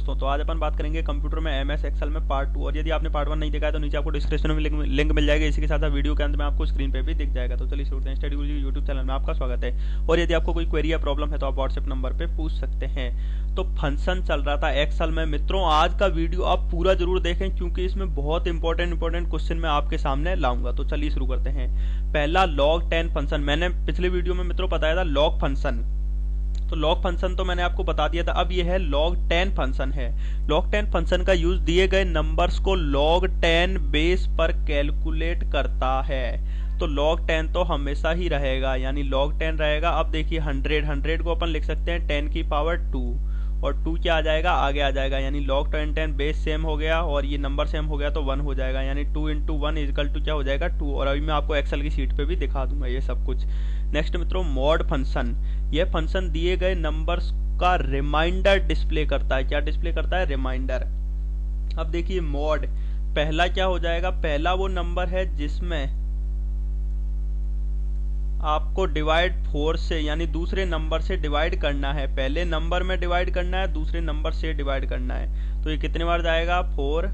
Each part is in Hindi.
दोस्तों, तो आज अपन बात करेंगे कंप्यूटर में एमएस एक्सेल में पार्ट 2। और यदि आपने पार्ट 1 नहीं देखा है तो नीचे आपको डिस्क्रिप्शन में लिंक मिल जाएगा। इसी के साथ वीडियो के अंत में आपको स्क्रीन पे भी दिख जाएगा। तो चलिए शुरू करते हैं। स्टडी गुरुजी यूट्यूब चैनल में आपका स्वागत है। और यदि आपको कोई क्वेरी या प्रॉब्लम है तो आप व्हाट्सएप नंबर पे पूछ सकते हैं। तो फंक्शन चल रहा था एक्सेल में मित्रों, आज का वीडियो आप पूरा जरूर देखें क्योंकि इसमें बहुत इंपॉर्टेंट क्वेश्चन मैं आपके सामने लाऊंगा। तो चलिए शुरू करते हैं। पहला log 10 फंक्शन, मैंने पिछले वीडियो में मित्रों बताया था log फंक्शन। तो log फंक्शन तो मैंने आपको बता दिया था। अब ये है log 10 फंक्शन है। log 10 फंक्शन का यूज दिए गए नंबर्स को log 10 बेस पर कैलकुलेट करता है। तो log 10 तो हमेशा ही रहेगा, यानी log 10 रहेगा। अब देखिए 100 को अपन लिख सकते हैं 10 की पावर 2 और 2 क्या आ जाएगा, आगे आ जाएगा, यानी log 10 बेस सेम हो गया और ये नंबर सेम हो गया तो 1 हो जाएगा, यानी 2 इंटू 1 इक्वल टू क्या हो जाएगा 2। और अभी मैं आपको एक्सेल की शीट पे भी दिखा दूंगा ये सब कुछ। नेक्स्ट मित्रों मॉड फंक्शन, यह फंक्शन दिए गए नंबर्स का रिमाइंडर डिस्प्ले करता है। क्या डिस्प्ले करता है, रिमाइंडर। अब देखिए मॉड, पहला क्या हो जाएगा, पहला वो नंबर है जिसमें आपको डिवाइड 4 से यानी दूसरे नंबर से डिवाइड करना है। पहले नंबर में डिवाइड करना है, दूसरे नंबर से डिवाइड करना है। तो ये कितने बार जाएगा, 4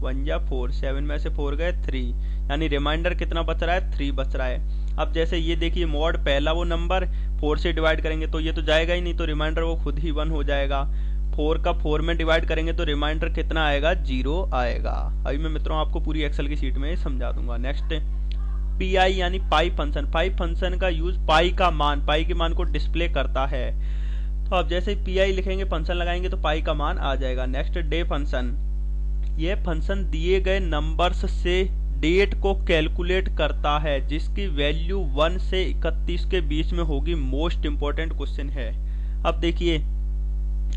1 जा 4, 7 में से 4 गए 3, यानी रिमाइंडर कितना बच रहा है, 3 बच रहा है। अब जैसे ये देखिए मॉड, पहला वो नंबर 4 से डिवाइड करेंगे तो ये तो जाएगा ही नहीं, तो रिमाइंडर वो खुद ही 1 हो जाएगा। 4 का 4 में डिवाइड करेंगे तो रिमाइंडर कितना आएगा, 0 आएगा। अभी मैं मित्रों आपको पूरी एक्सेल की शीट में समझा दूंगा। नेक्स्ट पीआई यानी पाई फंक्शन। पाई फंक्शन का यूज पाई के मान को डिस्प्ले करता है। तो अब जैसे पीआई लिखेंगे, फंक्शन लगाएंगे तो पाई का मान आ जाएगा। नेक्स्ट डे फंक्शन, यह फंक्शन दिए गए नंबर्स से डेट को कैलकुलेट करता है जिसकी वैल्यू 1 से 31 के बीच में होगी। मोस्ट इंपोर्टेंट क्वेश्चन है। अब देखिए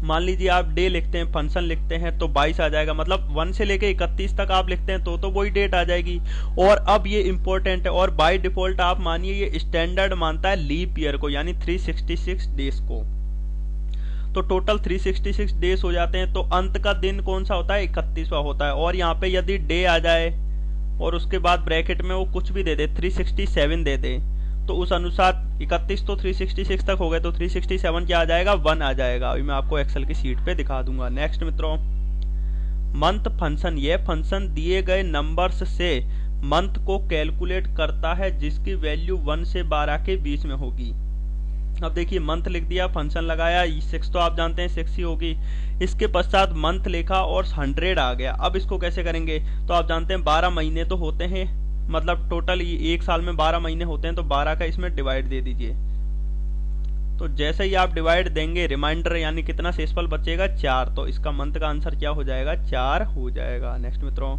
मान लीजिए आप डे लिखते हैं, फंक्शन लिखते हैं तो 22 आ जाएगा, मतलब 1 से लेके 31 तक आप लिखते हैं तो वही डेट आ जाएगी। और अब ये इंपॉर्टेंट है, और बाय डिफॉल्ट आप मानिए ये स्टैंडर्ड मानता है लीप ईयर को, यानी 366 डेज को। तो टोटल 366 डेज हो जाते हैं। तो अंत का दिन कौन सा होता है, 31वां होता है। और यहाँ पे यदि डे आ जाए और उसके बाद ब्रैकेट में वो कुछ भी दे दे, 367 दे दे, तो उस अनुसार 31 तो 366 तक हो गए, तो 367 क्या आ जाएगा, 1 आ जाएगा। अभी मैं आपको एक्सेल की शीट पे दिखा दूंगा। नेक्स्ट मित्रों मंथ फंक्शन, यह फंक्शन दिए गए नंबर्स से मंथ को कैलकुलेट करता है जिसकी वैल्यू 1 से 12 के बीच में होगी। अब देखिए मंथ लिख दिया, फंक्शन लगाया, 6 तो आप जानते हैं 6 ही होगी। इसके पश्चात मंथ लिखा और 100 आ गया। अब इसको कैसे करेंगे, तो आप जानते हैं 12 महीने तो होते हैं, मतलब टोटल एक साल में 12 महीने होते हैं, तो 12 का इसमें डिवाइड दे दीजिए। तो जैसे ही आप डिवाइड देंगे, रिमाइंडर यानी कितना शेषफल बचेगा, 4। तो इसका मंथ का आंसर क्या हो जाएगा, 4 हो जाएगा। नेक्स्ट मित्रों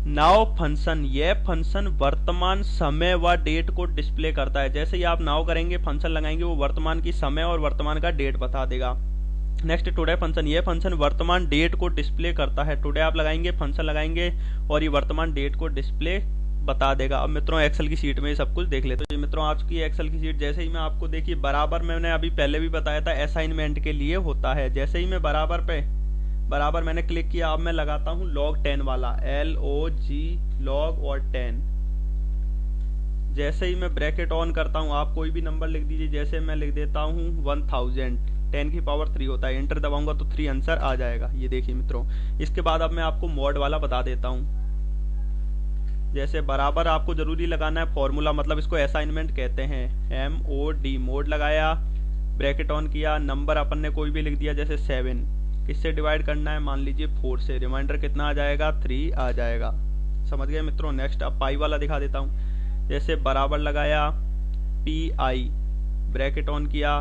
नाउ फंक्शन, यह फंक्शन वर्तमान समय व डेट को डिस्प्ले करता है। जैसे ही आप नाउ करेंगे, फंक्शन लगाएंगे, वो वर्तमान की समय और वर्तमान का डेट बता देगा। नेक्स्ट टुडे फंक्शन, यह फंक्शन वर्तमान डेट को डिस्प्ले करता है। टुडे आप लगाएंगे, फंक्शन लगाएंगे और ये वर्तमान डेट को डिस्प्ले बता देगा। अब मित्रों एक्सेल की शीट में ये सब कुछ देख लेते हैं। मित्रों आज की एक्सेल की शीट, जैसे ही मैं आपको देखिए बराबर, मैंने अभी पहले भी बताया था असाइनमेंट के लिए होता है। जैसे ही मैं बराबर मैंने क्लिक किया, अब मैं लगाता हूँ log 10 वाला, LOG log और 10। जैसे ही मैं ब्रैकेट ऑन करता हूँ, आप कोई भी नंबर लिख दीजिए। जैसे मैं लिख देता हूँ 1000, 10 की पावर 3 होता है, एंटर दबाऊंगा तो 3 आंसर आ जाएगा। ये देखिए मित्रों, इसके बाद अब मैं आपको मॉड वाला बता देता हूँ। जैसे बराबर आपको जरूरी लगाना है फॉर्मूला, मतलब इसको असाइनमेंट कहते हैं, MOD, मोड लगाया, ब्रैकेट ऑन किया, नंबर अपन ने कोई भी लिख दिया, जैसे 7, किससे डिवाइड करना है, मान लीजिए 4 से, रिमाइंडर कितना आ जाएगा, 3 आ जाएगा। समझ गए मित्रों। नेक्स्ट अब पाई वाला दिखा देता हूँ। जैसे बराबर लगाया, PI, ब्रैकेट ऑन किया,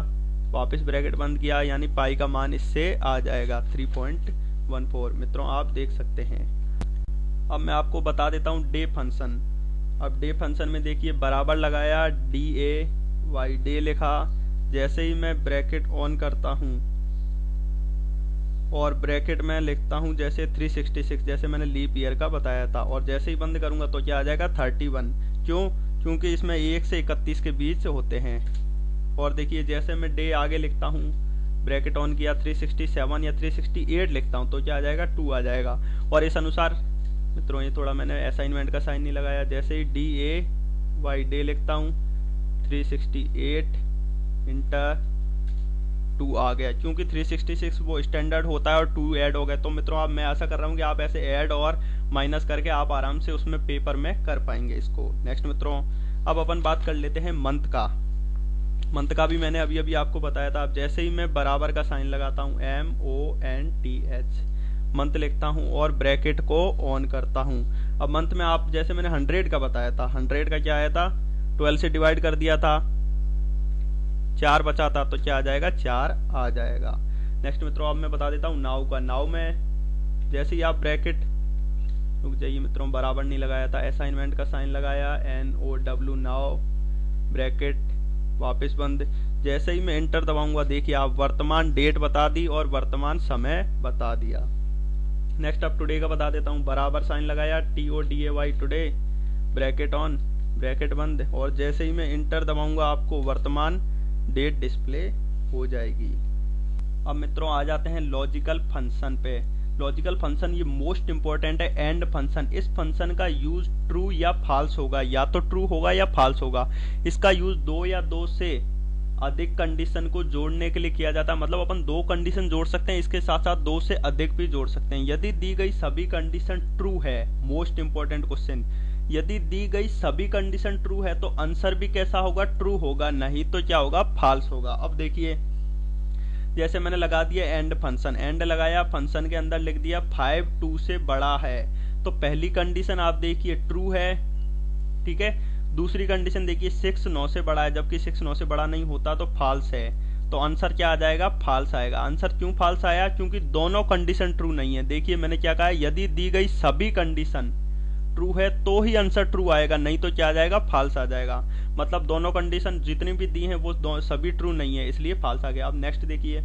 वापस ब्रैकेट बंद किया, यानी पाई का मान इससे आ जाएगा 3.14। मित्रों आप देख सकते हैं। अब मैं आपको बता देता हूँ डे फंक्शन। अब डे फंक्शन में देखिए बराबर लगाया, DAY, डे लिखा। जैसे ही मैं ब्रैकेट ऑन करता हूँ और ब्रैकेट में लिखता हूँ जैसे 366, जैसे मैंने लीप ईयर का बताया था, और जैसे ही बंद करूंगा तो क्या आ जाएगा, 31। क्यों, क्योंकि इसमें 1 से 31 के बीच होते हैं। और देखिए जैसे मैं डे आगे लिखता हूँ, ब्रैकेट ऑन किया, 367 या 368 लिखता हूँ तो क्या आ जाएगा, 2 आ जाएगा। और इस अनुसार मित्रों, ये थोड़ा मैंने असाइनमेंट का साइन नहीं लगाया, जैसे ही DAY, डे लिखता हूँ, 368 इंटर 2 आ गया, क्योंकि 366 वो स्टैंडर्ड होता है और 2 ऐड हो गए। तो मित्रों अब मैं ऐसा कर रहा हूँ कि आप ऐसे ऐड और माइनस करके आप आराम से उसमें पेपर में कर पाएंगे इसको। नेक्स्ट मित्रों अब अपन बात कर लेते हैं मंथ का। मंथ का भी मैंने अभी अभी आपको बताया था। अब जैसे ही मैं बराबर का साइन लगाता हूँ MONTH, मंथ लिखता हूँ और ब्रैकेट को ऑन करता हूँ। अब मंथ में आप जैसे मैंने 100 का बताया था, 100 का क्या आया था, 12 से डिवाइड कर दिया था, 4 बचा था, तो क्या आ जाएगा, 4 आ जाएगा। नेक्स्ट मित्रों अब मैं बता देता हूँ नाउ का। नाउ में जैसे ही आप ब्रैकेट, रुक जाइए मित्रों बराबर नहीं लगाया था, असाइनमेंट का साइन लगाया NOW नाउ, ब्रैकेट वापस बंद। जैसे ही मैं एंटर दबाऊंगा देखिए आप वर्तमान डेट बता दी और वर्तमान समय बता दिया। नेक्स्ट अब टुडे का बता देता हूँ, बराबर साइन लगाया TODAY today, bracket on, bracket बंद, और जैसे ही मैं एंटर दबाऊंगा आपको वर्तमान डेट डिस्प्ले हो जाएगी। अब मित्रों आ जाते हैं लॉजिकल फंक्शन पे। लॉजिकल फंक्शन ये मोस्ट इंपॉर्टेंट है, एंड फंक्शन। इस फंक्शन का यूज ट्रू या फॉल्स होगा, या तो ट्रू होगा या फॉल्स होगा। इसका यूज 2 या 2 से अधिक कंडीशन को जोड़ने के लिए किया जाता है। मतलब अपन 2 कंडीशन जोड़ सकते हैं, इसके साथ साथ 2 से अधिक भी जोड़ सकते हैं। यदि दी गई सभी कंडीशन ट्रू है, मोस्ट इंपॉर्टेंट क्वेश्चन, यदि दी गई सभी कंडीशन ट्रू है तो आंसर भी कैसा होगा, ट्रू होगा, नहीं तो क्या होगा, फॉल्स होगा। अब देखिए जैसे मैंने लगा दिया एंड फंक्शन, एंड लगाया, फंक्शन के अंदर लिख दिया 5 2 से बड़ा है, तो पहली कंडीशन आप देखिए ट्रू है, ठीक है। दूसरी कंडीशन देखिए 6 9 से बड़ा है, जबकि 6 9 से बड़ा नहीं होता तो फॉल्स है, तो आंसर क्या आ जाएगा, फॉल्स आएगा। आंसर क्यों फॉल्स आया, क्योंकि दोनों कंडीशन ट्रू नहीं है। देखिए मैंने क्या कहा, यदि दी गई सभी कंडीशन ट्रू है तो ही आंसर ट्रू आएगा, नहीं तो क्या आ जाएगा, फॉल्स आ जाएगा। मतलब दोनों कंडीशन जितनी भी दी हैं वो सभी ट्रू नहीं है, इसलिए फॉल्स आ गया। अब नेक्स्ट देखिए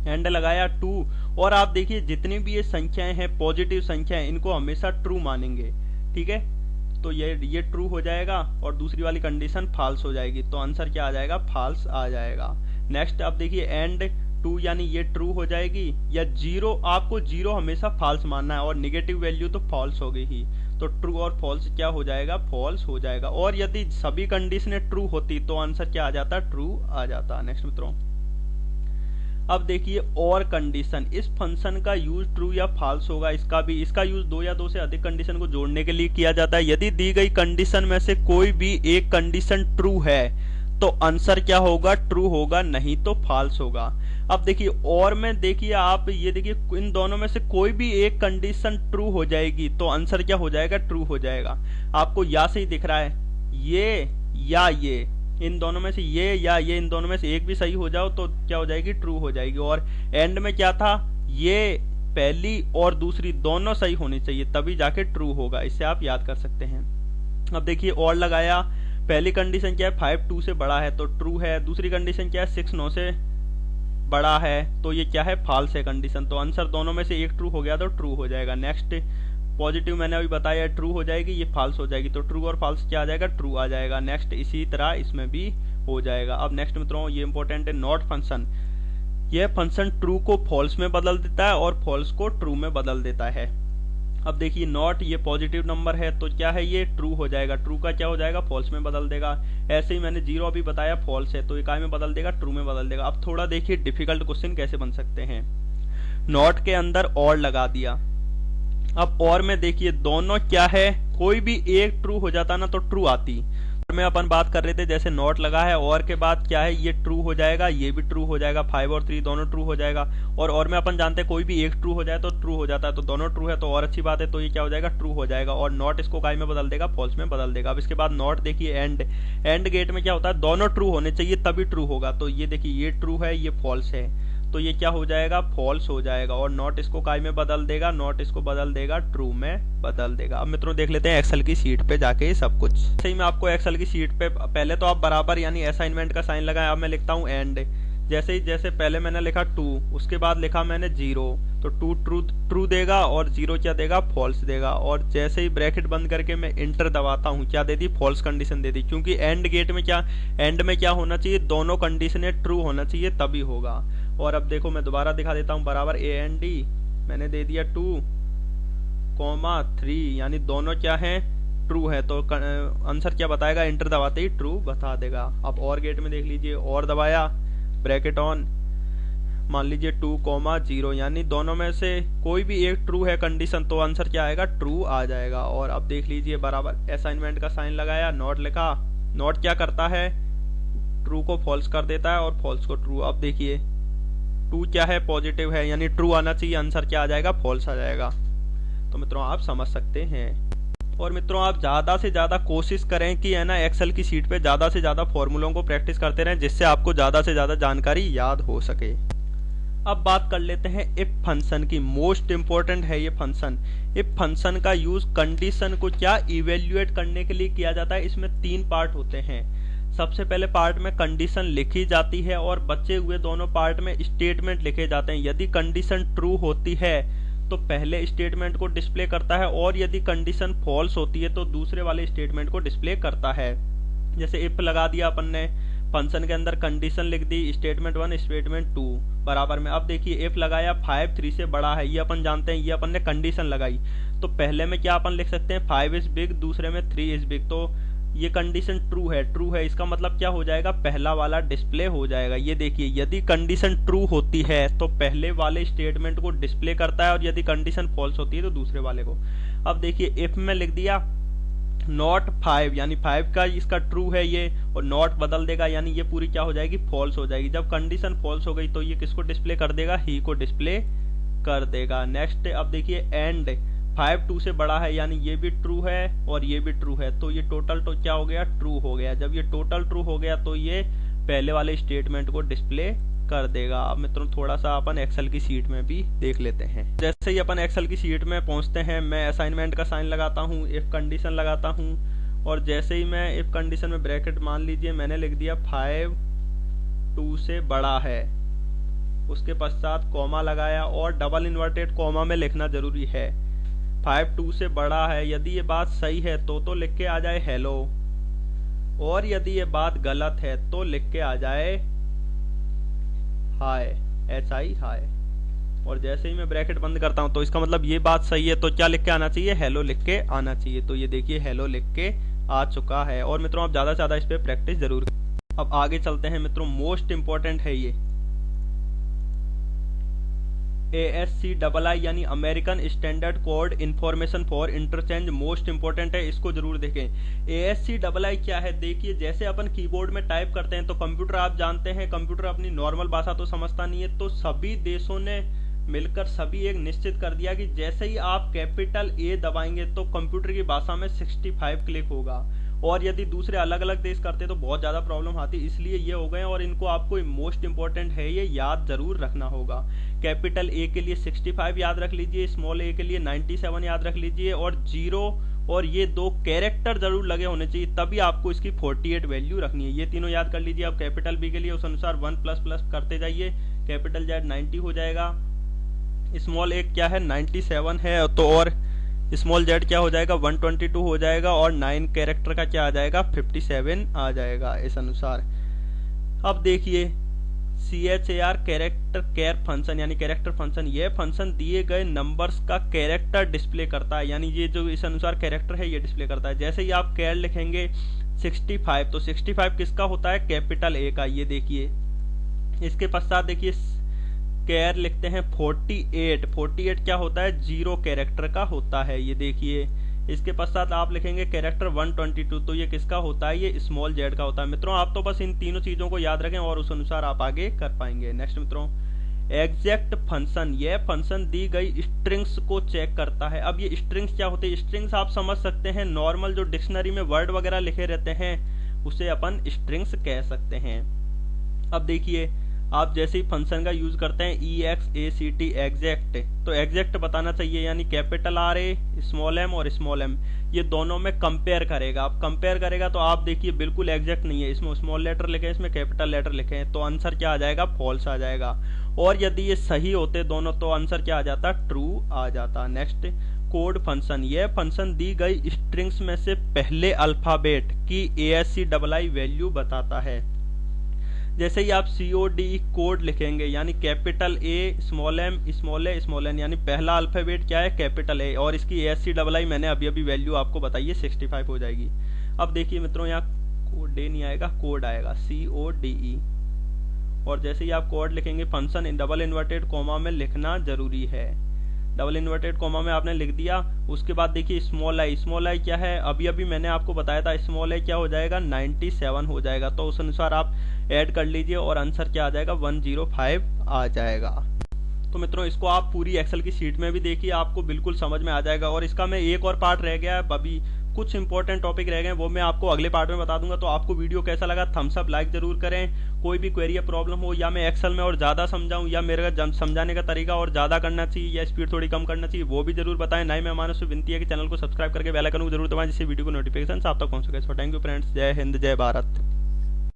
एंड लगाया 2, और आप देखिए जितनी भी ये संख्याएं हैं पॉजिटिव संख्याएं, इनको हमेशा ट्रू मानेंगे, ठीक है। तो ये ट्रू हो जाएगा और दूसरी वाली कंडीशन फॉल्स हो जाएगी, तो आंसर क्या आ जाएगा, फॉल्स आ जाएगा। नेक्स्ट आप देखिए एंड 2 यानी ये ट्रू हो जाएगी, या 0, आपको 0 हमेशा फॉल्स मानना है और निगेटिव वैल्यू तो फॉल्स हो गई ही, तो ट्रू और फॉल्स क्या हो जाएगा, फॉल्स हो जाएगा। और यदि सभी कंडीशनें ट्रू होती तो आंसर क्या आ जाता, ट्रू आ जाता। नेक्स्ट मित्रों अब देखिए और कंडीशन, इस फंक्शन का यूज ट्रू या फॉल्स होगा, इसका यूज 2 या 2 से अधिक कंडीशन को जोड़ने के लिए किया जाता है। यदि दी गई कंडीशन में से कोई भी एक कंडीशन ट्रू है तो आंसर क्या होगा, ट्रू होगा, नहीं तो फॉल्स होगा। अब देखिए और में देखिए आप ये देखिए इन दोनों में से कोई भी एक कंडीशन ट्रू हो जाएगी तो आंसर क्या हो जाएगा, ट्रू हो जाएगा। आपको या से ही दिख रहा है, ये या ये, इन दोनों में से ये या ये, इन दोनों में से एक भी सही हो जाओ तो क्या हो जाएगी, ट्रू हो जाएगी। और एंड में क्या था, ये पहली और दूसरी दोनों सही होनी चाहिए तभी जाके ट्रू होगा, इससे आप याद कर सकते हैं। अब देखिए और लगाया, पहली कंडीशन क्या है, 5 2 से बड़ा है तो ट्रू है, दूसरी कंडीशन क्या है, 6 9 से बड़ा है तो ये क्या है, फॉल्स है कंडीशन, तो आंसर दोनों में से एक ट्रू हो गया तो ट्रू हो जाएगा। नेक्स्ट पॉजिटिव मैंने अभी बताया ट्रू हो जाएगी, ये फॉल्स हो जाएगी, तो ट्रू और फॉल्स क्या आ जाएगा, ट्रू आ जाएगा। नेक्स्ट इसी तरह इसमें भी हो जाएगा। अब नेक्स्ट मित्रों ये इंपॉर्टेंट है नॉट फंक्शन। यह फंक्शन ट्रू को फॉल्स में बदल देता है और फॉल्स को ट्रू में बदल देता है। अब देखिए नॉट ये पॉजिटिव नंबर है तो क्या है, ये ट्रू हो जाएगा, ट्रू का क्या हो जाएगा, फॉल्स में बदल देगा। ऐसे ही मैंने 0 अभी बताया फॉल्स है तो ये काय में बदल देगा, ट्रू में बदल देगा। अब थोड़ा देखिए डिफिकल्ट क्वेश्चन कैसे बन सकते हैं। नॉट के अंदर और लगा दिया, अब और में देखिए दोनों क्या है, कोई भी एक ट्रू हो जाता ना तो ट्रू आती। में अपन बात कर रहे थे जैसे नॉट लगा है और के बाद क्या है, ये ट्रू हो जाएगा, ये भी ट्रू हो जाएगा, 5 और 3 दोनों ट्रू हो जाएगा। और में अपन जानते हैं कोई भी एक ट्रू हो जाए तो ट्रू हो जाता है, तो दोनों ट्रू है तो और अच्छी बात है, तो ये क्या हो जाएगा, ट्रू हो जाएगा। और नॉट इसको काय में बदल देगा, फॉल्स में बदल देगा। अब इसके बाद नॉट देखिए एंड गेट में क्या होता है, दोनों ट्रू होने चाहिए तभी ट्रू होगा, तो ये देखिए ये ट्रू है, ये फॉल्स है, तो ये क्या हो जाएगा, फॉल्स हो जाएगा। और नॉट इसको काय में बदल देगा, नॉट इसको बदल देगा, ट्रू में बदल देगा। अब मित्रों देख लेते हैं एक्सेल की शीट पे जाके ये सब कुछ। सही में आपको एक्सेल की शीट पे पहले तो आप बराबर यानी असाइनमेंट का साइन लगाएं। अब मैं लिखता हूँ एंड, जैसे पहले मैंने लिखा 2, उसके बाद लिखा मैंने 0, तो 2 ट्रू देगा और 0 क्या देगा, फॉल्स देगा। और जैसे ही ब्रैकेट बंद करके मैं इंटर दबाता हूँ, क्या दे दी, फॉल्स कंडीशन दे दी, क्योंकि एंड गेट में क्या, एंड में क्या होना चाहिए, दोनों कंडीशनें ट्रू होना चाहिए तभी होगा। और अब देखो मैं दोबारा दिखा देता हूँ, बराबर AND मैंने दे दिया 2, 3 यानी दोनों क्या है, ट्रू है, तो आंसर क्या बताएगा, इंटर दबाते ही ट्रू बता देगा। अब और गेट में देख लीजिए, और दबाया, ब्रैकेट ऑन, मान लीजिए 2,0 यानी दोनों में से कोई भी एक ट्रू है कंडीशन, तो आंसर क्या आएगा, ट्रू आ जाएगा। और अब देख लीजिए बराबर असाइनमेंट का साइन लगाया, नॉट लिखा। नॉट क्या करता है, ट्रू को फॉल्स कर देता है और फॉल्स को ट्रू। अब देखिए 2 क्या है, पॉजिटिव है, यानी ट्रू आना चाहिए, आंसर क्या आ जाएगा, फॉल्स आ जाएगा। तो मित्रों आप समझ सकते हैं। और मित्रों आप ज्यादा से ज्यादा कोशिश करें कि है ना एक्सेल की शीट पे ज्यादा से ज्यादा फॉर्मूलों को प्रैक्टिस करते रहें, जिससे आपको ज्यादा से ज्यादा जानकारी याद हो सके। अब बात कर लेते हैं इफ फंक्शन की। मोस्ट इंपॉर्टेंट है ये फंक्शन। इफ फंक्शन का यूज कंडीशन को क्या इवेल्युएट करने के लिए किया जाता है। इसमें 3 पार्ट होते हैं। सबसे पहले पार्ट में कंडीशन लिखी जाती है और बचे हुए दोनों पार्ट में स्टेटमेंट लिखे जाते हैं। यदि कंडीशन ट्रू होती है तो पहले स्टेटमेंट को डिस्प्ले करता है, और यदि कंडीशन फॉल्स होती है तो दूसरे वाले स्टेटमेंट को डिस्प्ले करता है। जैसे इफ लगा दिया अपन ने, फंक्शन के अंदर कंडीशन लिख दी, स्टेटमेंट 1 स्टेटमेंट 2 बराबर में। अब देखिए इफ लगाया 5 3 से बड़ा है, ये अपन जानते हैं, ये अपन ने कंडीशन लगाई। तो पहले में क्या अपन लिख सकते हैं, 5 इज बिग, दूसरे में 3 इज बिग। तो ये कंडीशन ट्रू है, इसका मतलब क्या हो जाएगा, पहला वाला डिस्प्ले हो जाएगा। ये देखिए यदि कंडीशन ट्रू होती है तो पहले वाले स्टेटमेंट को डिस्प्ले करता है, और यदि कंडीशन फॉल्स होती है तो दूसरे वाले को। अब देखिए इफ में लिख दिया नॉट 5, यानी 5 का इसका ट्रू है ये, और नॉट बदल देगा, यानी ये पूरी क्या हो जाएगी, फॉल्स हो जाएगी। जब कंडीशन फॉल्स हो गई तो ये किसको डिस्प्ले कर देगा, ही को डिस्प्ले कर देगा। नेक्स्ट अब देखिए एंड 5 2 से बड़ा है, यानी ये भी ट्रू है और ये भी ट्रू है, तो ये टोटल तो क्या हो गया, ट्रू हो गया। जब ये टोटल ट्रू हो गया तो ये पहले वाले स्टेटमेंट को डिस्प्ले कर देगा। अब मित्रों थोड़ा सा अपन एक्सेल की शीट में भी देख लेते हैं। जैसे ही अपन एक्सेल की शीट में पहुंचते हैं, मैं असाइनमेंट का साइन लगाता हूँ, इफ कंडीशन लगाता हूँ, और जैसे ही मैं इफ कंडीशन में ब्रैकेट मान लीजिए मैंने लिख दिया 5 2 से बड़ा है, उसके पश्चात कॉमा लगाया, और डबल इन्वर्टेड कॉमा में लिखना जरूरी है। 5 2 से बड़ा है, यदि ये बात सही है तो लिख के आ जाए हेलो, और यदि ये बात गलत है तो लिख के आ जाए हाय, HI हाय। और जैसे ही मैं ब्रैकेट बंद करता हूं तो इसका मतलब ये बात सही है, तो क्या लिख के आना चाहिए, हेलो लिख के आना चाहिए। तो ये देखिए हेलो लिख के आ चुका है। और मित्रों आप ज्यादा से ज्यादा इस पे प्रैक्टिस जरूर करें। अब आगे चलते हैं मित्रों, मोस्ट इंपॉर्टेंट है ये ASCII यानी American standard code information for interchange, most important है, इसको जरूर देखें। ASCII क्या है, देखिए जैसे अपन कीबोर्ड में टाइप करते हैं तो कंप्यूटर आप जानते हैं, कंप्यूटर अपनी नॉर्मल भाषा तो समझता नहीं है, तो सभी देशों ने मिलकर सभी एक निश्चित कर दिया कि जैसे ही आप कैपिटल A दबाएंगे तो कंप्यूटर की भाषा में 65 क्लिक होगा, और यदि दूसरे अलग अलग देश करते तो बहुत ज्यादा प्रॉब्लम आती, इसलिए ये हो गए। और इनको आपको मोस्ट इंपॉर्टेंट है ये याद जरूर रखना होगा। कैपिटल A के लिए 65 याद रख लीजिए, स्मॉल a के लिए 97 याद रख लीजिए, और 0 और ये 2 कैरेक्टर जरूर लगे होने चाहिए, तभी आपको इसकी 48 वैल्यू रखनी है। ये तीनों याद कर लीजिए। अब कैपिटल B के लिए उस अनुसार 1++ करते जाइए, कैपिटल Z 90 हो जाएगा, स्मॉल a क्या है 97 है, तो और स्मॉल z क्या हो जाएगा 122 हो जाएगा, और 9 कैरेक्टर का क्या आ जाएगा 57 आ जाएगा इस अनुसार। अब देखिए CHAR कैरेक्टर केयर फंक्शन यानी कैरेक्टर फंक्शन, ये फंक्शन दिए गए नंबर्स का कैरेक्टर डिस्प्ले करता है, यानी ये जो इस अनुसार कैरेक्टर है ये डिस्प्ले करता है। जैसे ही आप कैर लिखेंगे 65, तो 65 किसका होता है, कैपिटल A का। ये देखिए इसके पश्चात देखिए कैर लिखते हैं 48, 48 क्या होता है 0 कैरेक्टर का होता है। ये देखिए इसके पश्चात आप लिखेंगे कैरेक्टर 122, तो ये किसका होता है, ये स्मॉल z का होता है। मित्रों आप तो बस इन तीनों चीजों को याद रखें और उस अनुसार आप आगे कर पाएंगे। नेक्स्ट मित्रों एग्जैक्ट फंक्शन, ये फंक्शन दी गई स्ट्रिंग्स को चेक करता है। अब ये स्ट्रिंग्स क्या होते हैं, स्ट्रिंग्स आप समझ सकते हैं, नॉर्मल जो डिक्शनरी में वर्ड वगैरह लिखे रहते हैं उसे अपन स्ट्रिंग्स कह सकते हैं। अब देखिए आप जैसे ही फंक्शन का यूज करते हैं EXACT एग्जैक्ट, तो एग्जैक्ट बताना चाहिए, यानी कैपिटल RA स्मॉल m और स्मॉल m ये दोनों में कंपेयर करेगा। आप कंपेयर करेगा तो आप देखिए बिल्कुल एग्जैक्ट नहीं है, इसमें स्मॉल लेटर लिखे हैं, इसमें कैपिटल लेटर लिखे हैं, तो आंसर क्या आ जाएगा फॉल्स आ जाएगा। और यदि ये सही होते दोनों तो आंसर क्या आ जाता, ट्रू आ जाता। नेक्स्ट कोड फंक्शन, ये फंक्शन दी गई स्ट्रिंग्स में से पहले अल्फाबेट की ASCII वैल्यू बताता है। जैसे ही आप CODE कोड लिखेंगे यानी capital A small m small a small n, यानी पहला अल्फाबेट क्या है कैपिटल A, और इसकी ASCII मैंने अभी अभी वैल्यू आपको बताई है 65 हो जाएगी। अब देखिए मित्रों यहाँ कोड नहीं आएगा, कोड आएगा CODE, और जैसे ही आप कोड लिखेंगे function in double inverted coma में लिखना जरूरी है। डबल इन्वर्टेड कोमा में आपने लिख दिया। उसके बाद देखिए स्मॉल आई क्या है, अभी अभी मैंने आपको बताया था स्मॉल आई क्या हो जाएगा 97 हो जाएगा, तो उस अनुसार आप ऐड कर लीजिए और आंसर क्या आ जाएगा 105 आ जाएगा। तो मित्रों इसको आप पूरी एक्सेल की शीट में भी देखिए, आपको बिल्कुल समझ में आ जाएगा। और इसका मैं एक और पार्ट रह गया है, अभी कुछ इंपॉर्टेंट टॉपिक रह गए वो मैं आपको अगले पार्ट में बता दूंगा। तो आपको वीडियो कैसा लगा थम्स अप लाइक जरूर करें। कोई भी क्वेरी या प्रॉब्लम हो, या मैं एक्सेल में और ज्यादा समझाऊं, या मेरे समझाने का तरीका और ज्यादा करना चाहिए या स्पीड थोड़ी कम करना चाहिए, वो भी जरूर बताएं। नए मेहमानों से विनती है कि चैनल को सब्सक्राइब करके बेल आइकन को जरूर दबाएं, जिससे वीडियो को नोटिफिकेशन आप तक पहुंच सके। सो थैंक यू फ्रेंड्स, जय हिंद जय भारत।